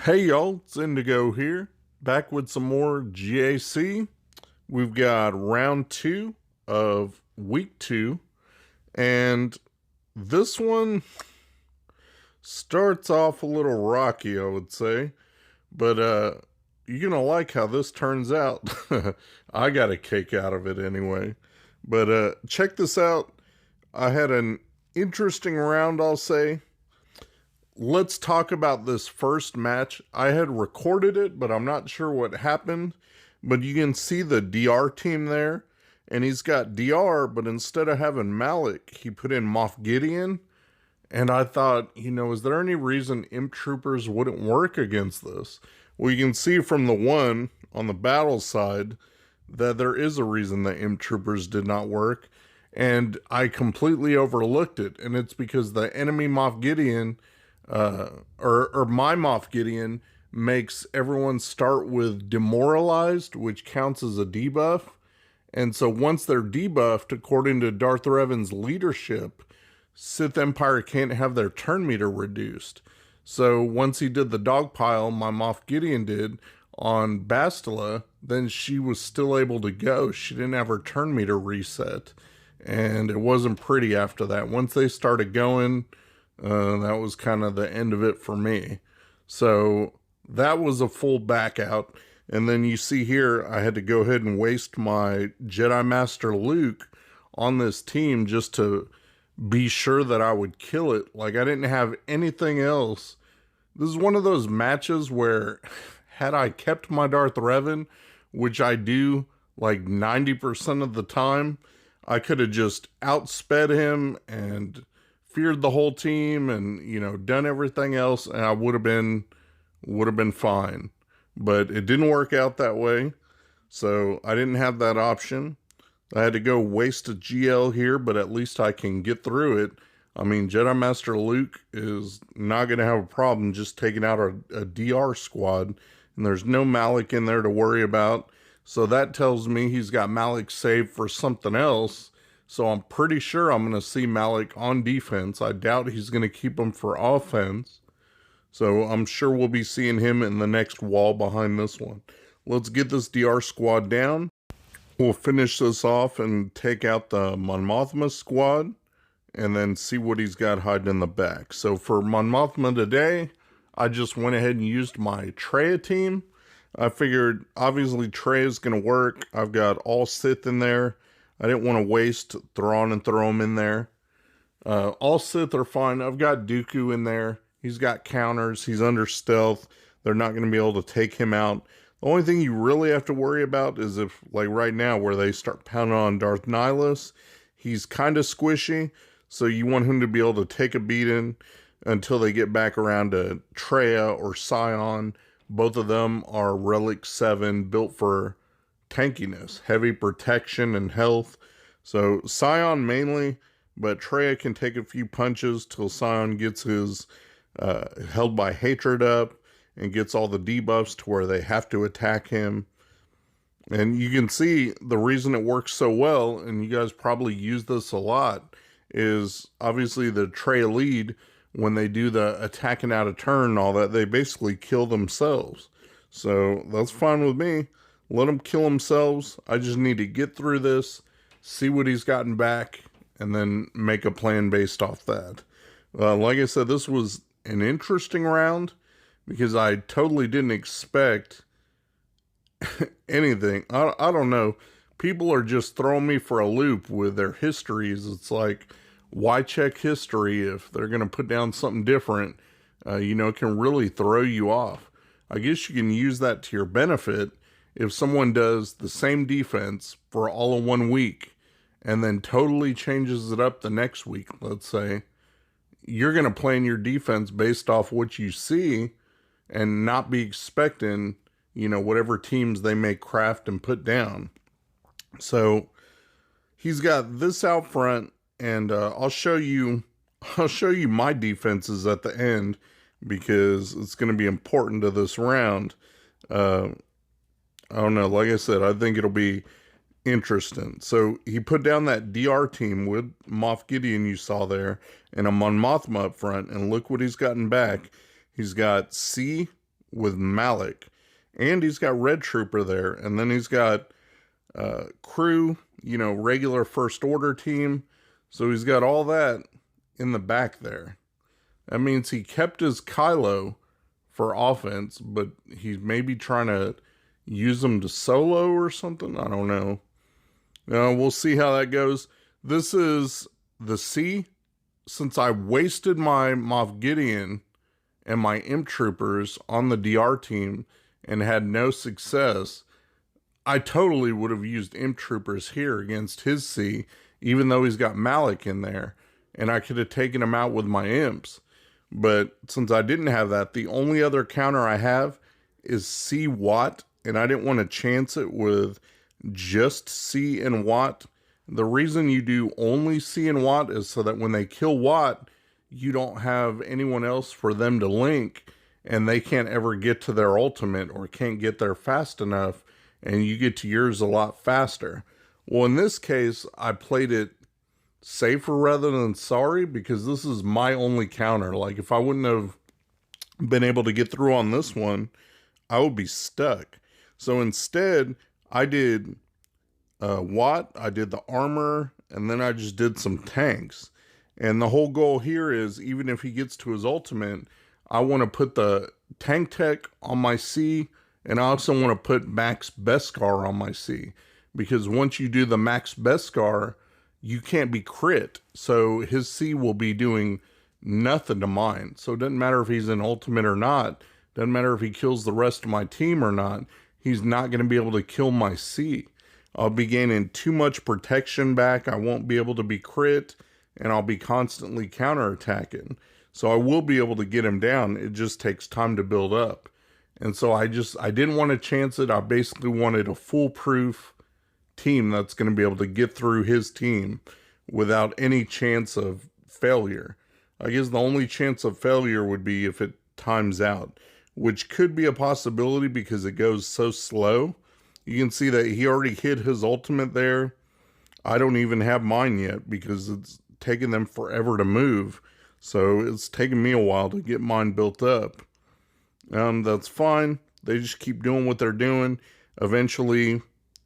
Hey y'all, it's Indigo here, back with some more GAC. We've got round 2 of week 2, and this one starts off a little rocky, I would say, but you're gonna like how this turns out. I got a kick out of it anyway. But check this out. I had an interesting round, I'll say. Let's talk about this first match. I had recorded it, but I'm not sure what happened. But you can see the DR team there, and he's got DR, but instead of having Malik, he put in Moff Gideon. And I thought, is there any reason Imp Troopers wouldn't work against this? Well, you can see from the one on the battle side that there is a reason that Imp Troopers did not work. And I completely overlooked it. And it's because the enemy Moff Gideon, or my Moff Gideon, makes everyone start with demoralized, which counts as a debuff. And so once they're debuffed, according to Darth Revan's leadership, Sith Empire can't have their turn meter reduced. So once he did the dog pile, my Moff Gideon did, on Bastila, then she was still able to go. She didn't have her turn meter reset. And it wasn't pretty after that. Once they started going, that was kind of the end of it for me. So that was a full back out. And then you see here, I had to go ahead and waste my Jedi Master Luke on this team just to be sure that I would kill it. Like, I didn't have anything else. This is one of those matches where, had I kept my Darth Revan, which I do like 90% of the time, I could have just outsped him and feared the whole team and, done everything else, and I would have been fine. But it didn't work out that way, so I didn't have that option. I had to go waste a GL here, but at least I can get through it. I mean, Jedi Master Luke is not going to have a problem just taking out a DR squad, and there's no Malik in there to worry about. So that tells me he's got Malik saved for something else. So I'm pretty sure I'm going to see Malik on defense. I doubt he's going to keep him for offense. So I'm sure we'll be seeing him in the next wall behind this one. Let's get this DR squad down. We'll finish this off and take out the Mon Mothma squad and then see what he's got hiding in the back. So for Mon Mothma today, I just went ahead and used my Traya team. I figured obviously Traya is going to work. I've got all Sith in there. I didn't want to waste Thrawn and throw him in there. All Sith are fine. I've got Dooku in there. He's got counters. He's under stealth. They're not going to be able to take him out. The only thing you really have to worry about is if, like right now, where they start pounding on Darth Nihilus, he's kind of squishy. So you want him to be able to take a beating until they get back around to Traya or Scion. Both of them are Relic 7, built for tankiness, heavy protection, and health. So Scion mainly, but Traya can take a few punches till Scion gets his held by hatred up and gets all the debuffs to where they have to attack him. And you can see the reason it works so well, and you guys probably use this a lot, is obviously the Traya lead, when they do the attacking out of turn and all that, they basically kill themselves. So that's fine with me. Let them kill themselves. I just need to get through this, see what he's gotten back, and then make a plan based off that. Like I said, this was an interesting round because I totally didn't expect anything. I don't know. People are just throwing me for a loop with their histories. It's like, why check history if they're going to put down something different? It can really throw you off. I guess you can use that to your benefit. If someone does the same defense for all of 1 week and then totally changes it up the next week, let's say, you're going to plan your defense based off what you see and not be expecting, whatever teams they may craft and put down. So he's got this out front, and I'll show you my defenses at the end because it's going to be important to this round. I don't know. Like I said, I think it'll be interesting. So he put down that DR team with Moff Gideon you saw there, and a Mon Mothma up front, and look what he's gotten back. He's got C, with Malik. And he's got Red Trooper there. And then he's got crew, regular First Order team. So he's got all that in the back there. That means he kept his Kylo for offense, but he's maybe trying to use him to solo or something. I don't know. We'll see how that goes. This is the C. Since I wasted my Moff Gideon and my Imp Troopers on the DR team and had no success, I totally would have used Imp Troopers here against his C, even though he's got Malik in there, and I could have taken him out with my Imps. But since I didn't have that, the only other counter I have is C Watt, and I didn't want to chance it with just C and Watt. The reason you do only C and Watt is so that when they kill Watt, you don't have anyone else for them to link, and they can't ever get to their ultimate or can't get there fast enough, and you get to yours a lot faster. Well, in this case, I played it safer rather than sorry, because this is my only counter. Like, if I wouldn't have been able to get through on this one, I would be stuck. So instead, I did Watt, I did the armor, and then I just did some tanks. And the whole goal here is, even if he gets to his ultimate, I want to put the tank tech on my C, and I also want to put Max Beskar on my C. Because once you do the Max Beskar, you can't be crit. So his C will be doing nothing to mine. So it doesn't matter if he's in ultimate or not. Doesn't matter if he kills the rest of my team or not. He's not going to be able to kill my C. I'll be gaining too much protection back. I won't be able to be crit, and I'll be constantly counterattacking. So I will be able to get him down. It just takes time to build up. And so I didn't want to chance it. I basically wanted a foolproof team that's going to be able to get through his team without any chance of failure. I guess the only chance of failure would be if it times out, which could be a possibility because it goes so slow. You can see that he already hit his ultimate there. I don't even have mine yet because it's taken them forever to move. So it's taken me a while to get mine built up. That's fine. They just keep doing what they're doing. Eventually,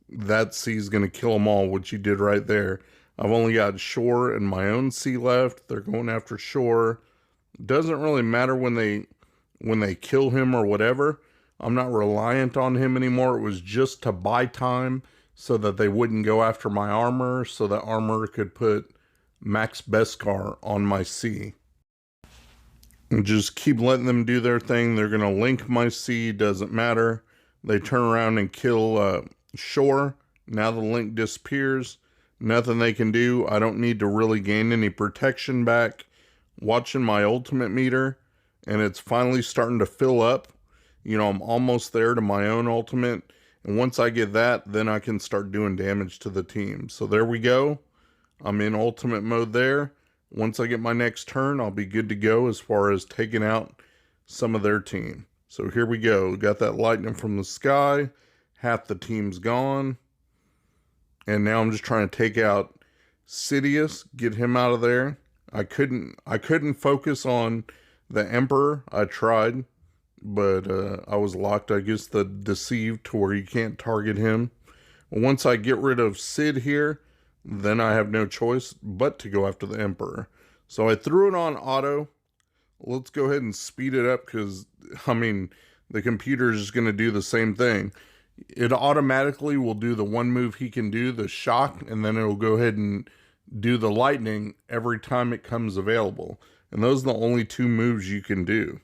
that C is going to kill them all, which he did right there. I've only got Shore and my own C left. They're going after Shore. Doesn't really matter when they kill him or whatever. I'm not reliant on him anymore. It was just to buy time so that they wouldn't go after my armor, so that armor could put Max Beskar on my C. And just keep letting them do their thing. They're going to link my C, doesn't matter. They turn around and kill Shore. Now the link disappears. Nothing they can do. I don't need to really gain any protection back. Watching my ultimate meter, and it's finally starting to fill up. I'm almost there to my own ultimate. And once I get that, then I can start doing damage to the team. So there we go. I'm in ultimate mode there. Once I get my next turn, I'll be good to go as far as taking out some of their team. So here we go. We got that lightning from the sky. Half the team's gone. And now I'm just trying to take out Sidious, get him out of there. I couldn't focus on the Emperor. I tried, but I was locked, I guess, the Deceived to where you can't target him. Once I get rid of Sid here, then I have no choice but to go after the Emperor. So I threw it on auto. Let's go ahead and speed it up because, the computer is just going to do the same thing. It automatically will do the one move he can do, the shock, and then it'll go ahead and do the lightning every time it comes available. And those are the only two moves you can do.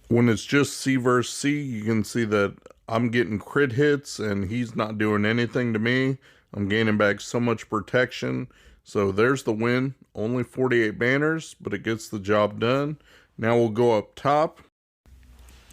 When it's just C versus C, you can see that I'm getting crit hits and he's not doing anything to me. I'm gaining back so much protection. So there's the win. Only 48 banners, but it gets the job done. Now we'll go up top.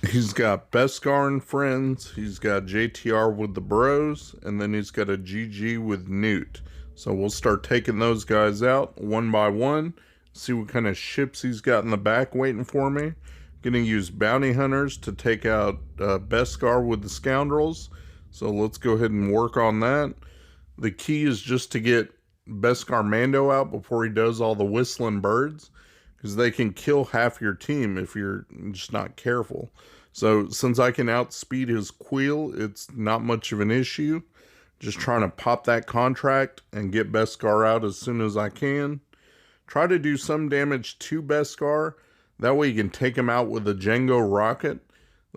He's got Beskar and friends. He's got JTR with the bros. And then he's got a GG with Newt. So we'll start taking those guys out one by one. See what kind of ships he's got in the back waiting for me. Gonna use bounty hunters to take out Beskar with the scoundrels. So let's go ahead and work on that. The key is just to get Beskar Mando out before he does all the whistling birds. because they can kill half your team if you're just not careful. So since I can outspeed his Queel, it's not much of an issue. Just trying to pop that contract and get Beskar out as soon as I can. Try to do some damage to Beskar. That way you can take him out with a Django rocket.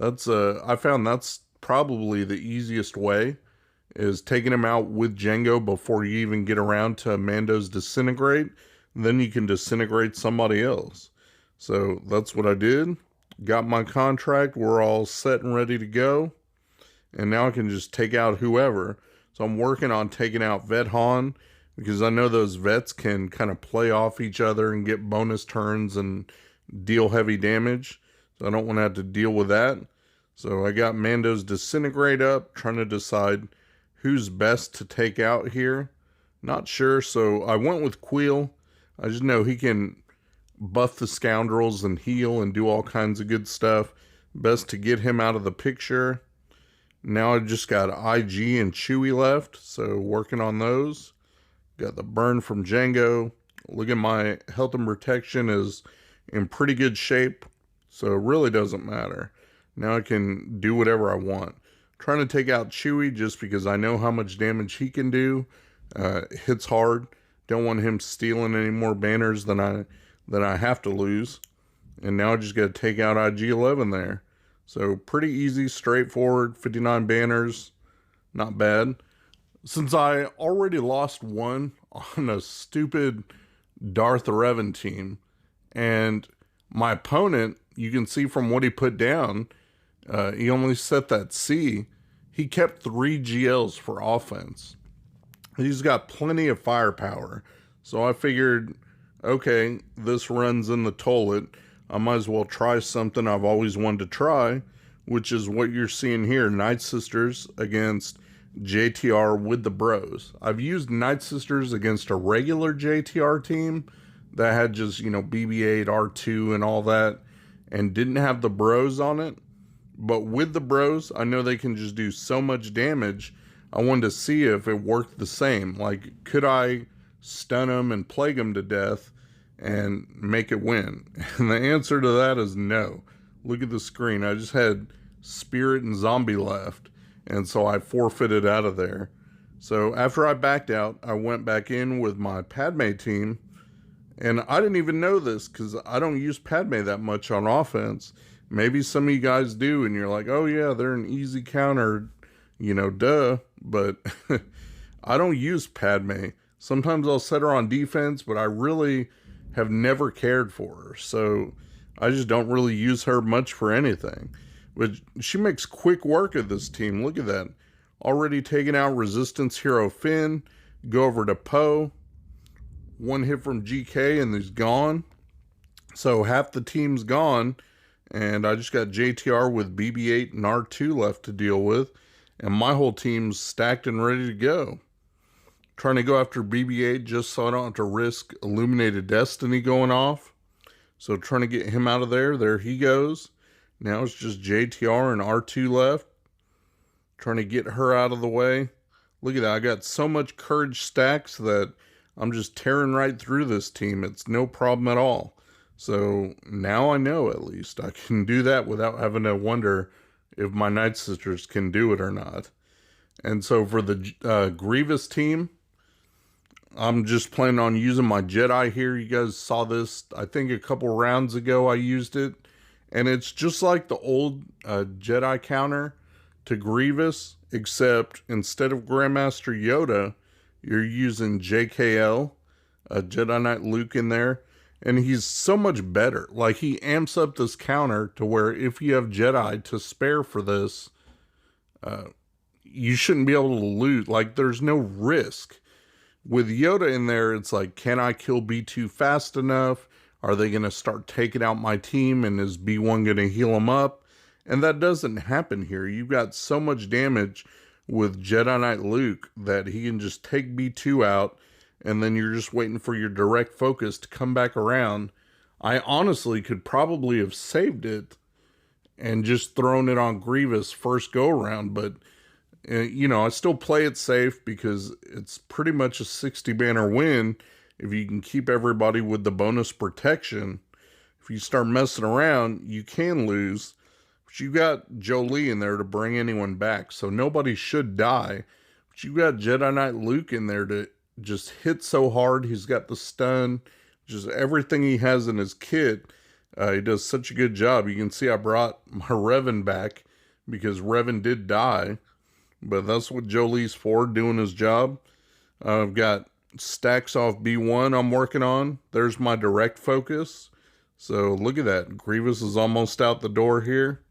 I found that's probably the easiest way, is taking him out with Django before you even get around to Mando's disintegrate. Then you can disintegrate somebody else. So that's what I did. Got my contract. We're all set and ready to go. And now I can just take out whoever. So I'm working on taking out Vet Han, because I know those vets can kind of play off each other and get bonus turns and deal heavy damage. So I don't want to have to deal with that. So I got Mando's disintegrate up, trying to decide who's best to take out here. Not sure, so I went with Queel. I just know he can buff the scoundrels and heal and do all kinds of good stuff. Best to get him out of the picture. Now I just got IG and Chewie left, so working on those. Got the burn from Django. Look at my health and protection is in pretty good shape, so it really doesn't matter. Now I can do whatever I want. Trying to take out Chewie just because I know how much damage he can do. Hits hard. Don't want him stealing any more banners than I have to lose. And now I just got to take out IG-11 there. So pretty easy, straightforward, 59 banners. Not bad. Since I already lost one on a stupid Darth Revan team, and my opponent, you can see from what he put down, he only set that C. He kept 3 GLs for offense. He's got plenty of firepower. So I figured, okay, this runs in the toilet. I might as well try something I've always wanted to try, which is what you're seeing here, Night Sisters against JTR with the bros. I've used Night Sisters against a regular JTR team that had just, BB-8, R2 and all that, and didn't have the bros on it. But with the bros, I know they can just do so much damage. I wanted to see if it worked the same. Like, could I stun them and plague them to death and make it win? And the answer to that is no. Look at the screen. I just had Spirit and Zombie left, and so I forfeited out of there. So after I backed out, I went back in with my Padme team, and I didn't even know this because I don't use Padme that much on offense. Maybe some of you guys do, and you're like, oh yeah, they're an easy counter, duh. But I don't use Padme. Sometimes I'll set her on defense, but I really have never cared for her. So I just don't really use her much for anything. But she makes quick work of this team. Look at that. Already taking out Resistance Hero Finn. Go over to Poe. One hit from GK and he's gone. So half the team's gone. And I just got JTR with BB-8 and R2 left to deal with. And my whole team's stacked and ready to go. Trying to go after BB-8 just so I don't have to risk Illuminated Destiny going off. So trying to get him out of there. There he goes. Now it's just JTR and R2 left. Trying to get her out of the way. Look at that. I got so much courage stacks that I'm just tearing right through this team. It's no problem at all. So now I know at least I can do that without having to wonder if my Night Sisters can do it or not. And so for the Grievous team, I'm just planning on using my Jedi here. You guys saw this, I think a couple rounds ago I used it. And it's just like the old Jedi counter to Grievous, except instead of Grandmaster Yoda, you're using JKL, Jedi Knight Luke in there. And he's so much better. Like, he amps up this counter to where if you have Jedi to spare for this, you shouldn't be able to lose. Like, there's no risk. With Yoda in there, it's like, can I kill B2 fast enough? Are they going to start taking out my team? And is B1 going to heal them up? And that doesn't happen here. You've got so much damage with Jedi Knight Luke that he can just take B2 out. And then you're just waiting for your direct focus to come back around. I honestly could probably have saved it and just thrown it on Grievous first go around. But, I still play it safe because it's pretty much a 60 banner win if you can keep everybody with the bonus protection. if you start messing around, you can lose. But you got Jolie in there to bring anyone back, so nobody should die. But you got Jedi Knight Luke in there to just hit so hard. He's got the stun, just everything he has in his kit. He does such a good job. You can see I brought my Revan back because Revan did die. But that's what Jolie's for, doing his job. I've got stacks off B1 I'm working on. There's my direct focus. So look at that. Grievous is almost out the door here.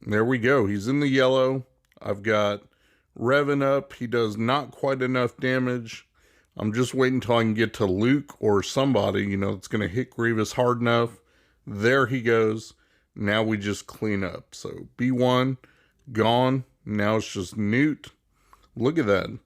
There we go. He's in the yellow. I've got Revan up. He does not quite enough damage. I'm just waiting until I can get to Luke or somebody, that's going to hit Grievous hard enough. There he goes. Now we just clean up. So B1 gone. Now it's just Newt. Look at that.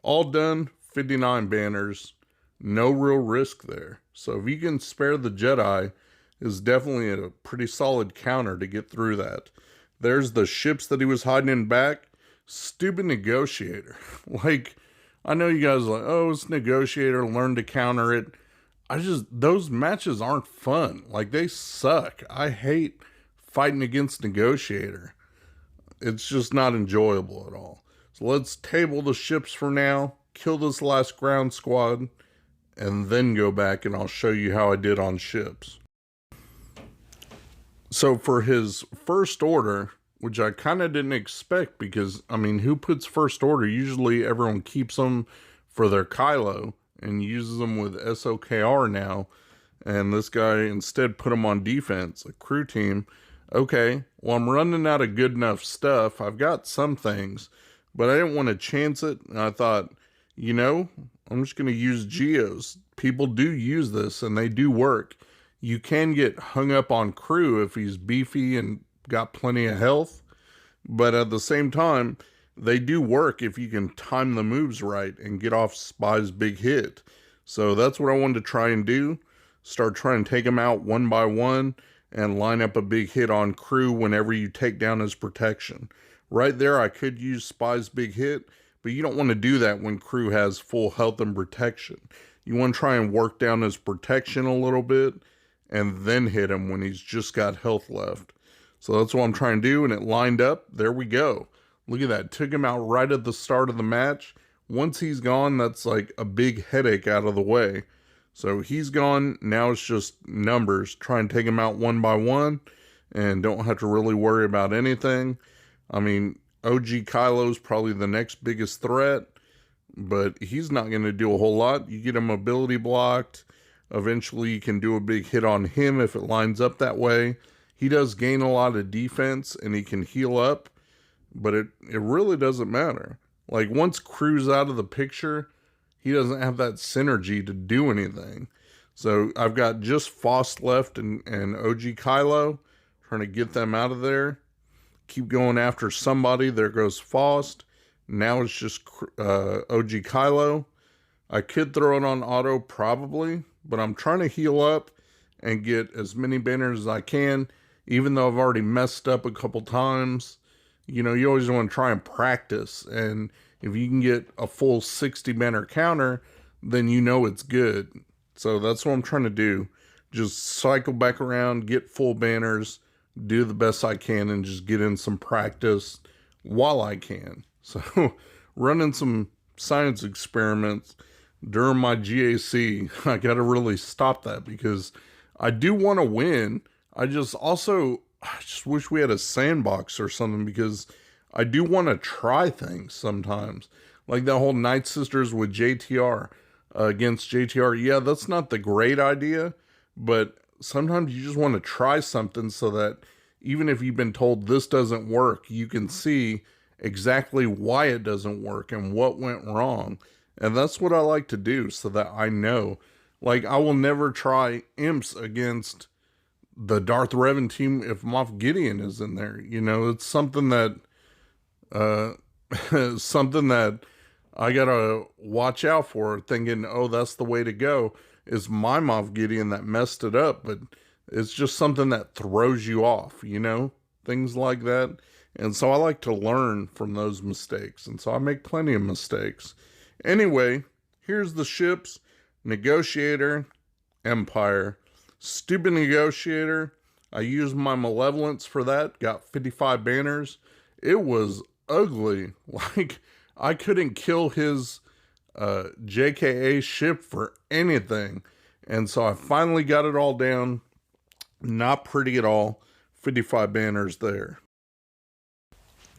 All done. 59 banners. No real risk there. So if you can spare the Jedi, is definitely a pretty solid counter to get through that. There's the ships that he was hiding in back. Stupid Negotiator. I know you guys are like, oh, it's Negotiator, learn to counter it. Those matches aren't fun. They suck. I hate fighting against Negotiator. It's just not enjoyable at all. So let's table the ships for now, kill this last ground squad, and then go back and I'll show you how I did on ships. So for his first order, which I kind of didn't expect because, who puts first order? Usually everyone keeps them for their Kylo and uses them with SWGOH now. And this guy instead put them on defense, a crew team. Okay, well, I'm running out of good enough stuff. I've got some things, but I didn't want to chance it. And I thought, I'm just going to use Geos. People do use this and they do work. You can get hung up on crew if he's beefy and got plenty of health, but at the same time, they do work if you can time the moves right and get off Spy's big hit. So that's what I wanted to try and do. Start trying to take him out one by one and line up a big hit on crew whenever you take down his protection. Right there, I could use Spy's big hit, but you don't want to do that when crew has full health and protection. You want to try and work down his protection a little bit and then hit him when he's just got health left. So that's what I'm trying to do, and it lined up. There we go. Look at that. Took him out right at the start of the match. Once he's gone, that's like a big headache out of the way. So he's gone. Now it's just numbers. Try and take him out one by one and don't have to really worry about anything. OG Kylo's probably the next biggest threat, but he's not going to do a whole lot. You get him ability blocked. Eventually you can do a big hit on him if it lines up that way. He does gain a lot of defense and he can heal up, but it really doesn't matter. Once crew's out of the picture, he doesn't have that synergy to do anything. So I've got just Faust left and OG Kylo, trying to get them out of there. Keep going after somebody. There goes Faust. Now it's just OG Kylo. I could throw it on auto probably, but I'm trying to heal up and get as many banners as I can. Even though I've already messed up a couple times, you always want to try and practice. And if you can get a full 60 banner counter, then it's good. So that's what I'm trying to do. Just cycle back around, get full banners, do the best I can, and just get in some practice while I can. So running some science experiments during my GAC, I got to really stop that because I do want to win. I just wish we had a sandbox or something because I do want to try things sometimes. Like that whole Night Sisters with JTR against JTR. Yeah, that's not the great idea, but sometimes you just want to try something so that even if you've been told this doesn't work, you can see exactly why it doesn't work and what went wrong. And that's what I like to do so that I know. I will never try imps against the Darth Revan team if Moff Gideon is in there. It's something that I gotta watch out for, thinking, oh, that's the way to go. It's my Moff Gideon that messed it up, but it's just something that throws you off, things like that. And so I like to learn from those mistakes, and so I make plenty of mistakes. Anyway, here's the ships: Negotiator, Empire. Stupid negotiator. I used my malevolence for that. Got 55 banners. It was ugly. Like, I couldn't kill his JKA ship for anything. And so I finally got it all down. Not pretty at all. 55 banners there.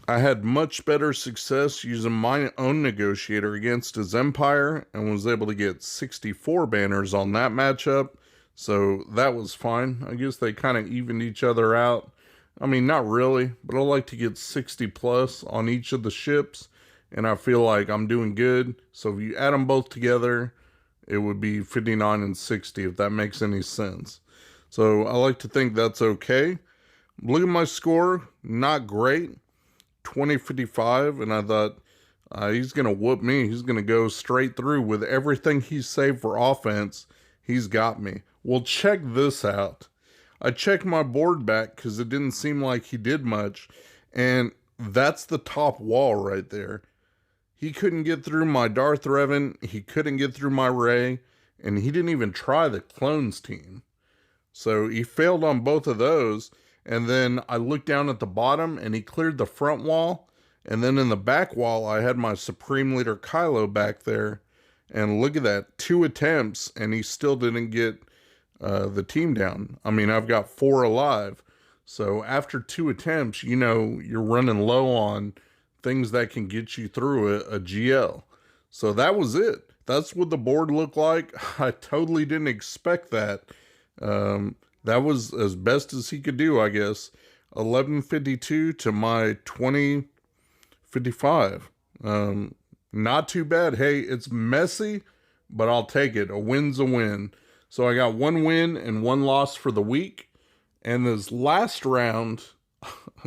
I had much better success using my own negotiator against his empire and was able to get 64 banners on that matchup. So that was fine. I guess they kind of evened each other out. I mean, not really, but I like to get 60 plus on each of the ships, and I feel like I'm doing good. So if you add them both together, it would be 59 and 60, if that makes any sense. So I like to think that's okay. Look at my score, not great, 2055, and I thought, he's going to whoop me. He's going to go straight through with everything he's saved for offense. He's got me. Well, check this out. I checked my board back because it didn't seem like he did much, and that's the top wall right there. He couldn't get through my Darth Revan, he couldn't get through my Rey, and he didn't even try the clones team. So he failed on both of those, and then I looked down at the bottom, and he cleared the front wall, and then in the back wall, I had my Supreme Leader Kylo back there, and look at that, 2 attempts, and he still didn't get the team down. I mean, I've got 4 alive. So after 2 attempts, you know, you're running low on things that can get you through a GL. So that was it. That's what the board looked like. I totally didn't expect that. That was as best as he could do, I guess. 1152 to my 2055. Not too bad. Hey, it's messy, but I'll take it. A win's a win. So I got 1 win and 1 loss for the week. And this last round,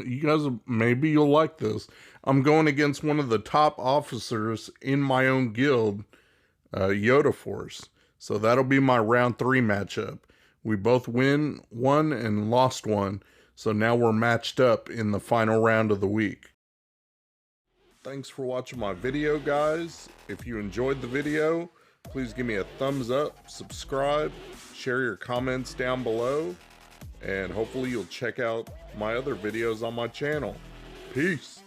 you guys, maybe you'll like this. I'm going against one of the top officers in my own guild, Yoda Force. So that'll be my round 3 matchup. We both win 1 and lost 1. So now we're matched up in the final round of the week. Thanks for watching my video, guys. If you enjoyed the video, please give me a thumbs up, subscribe, share your comments down below, and hopefully you'll check out my other videos on my channel. Peace.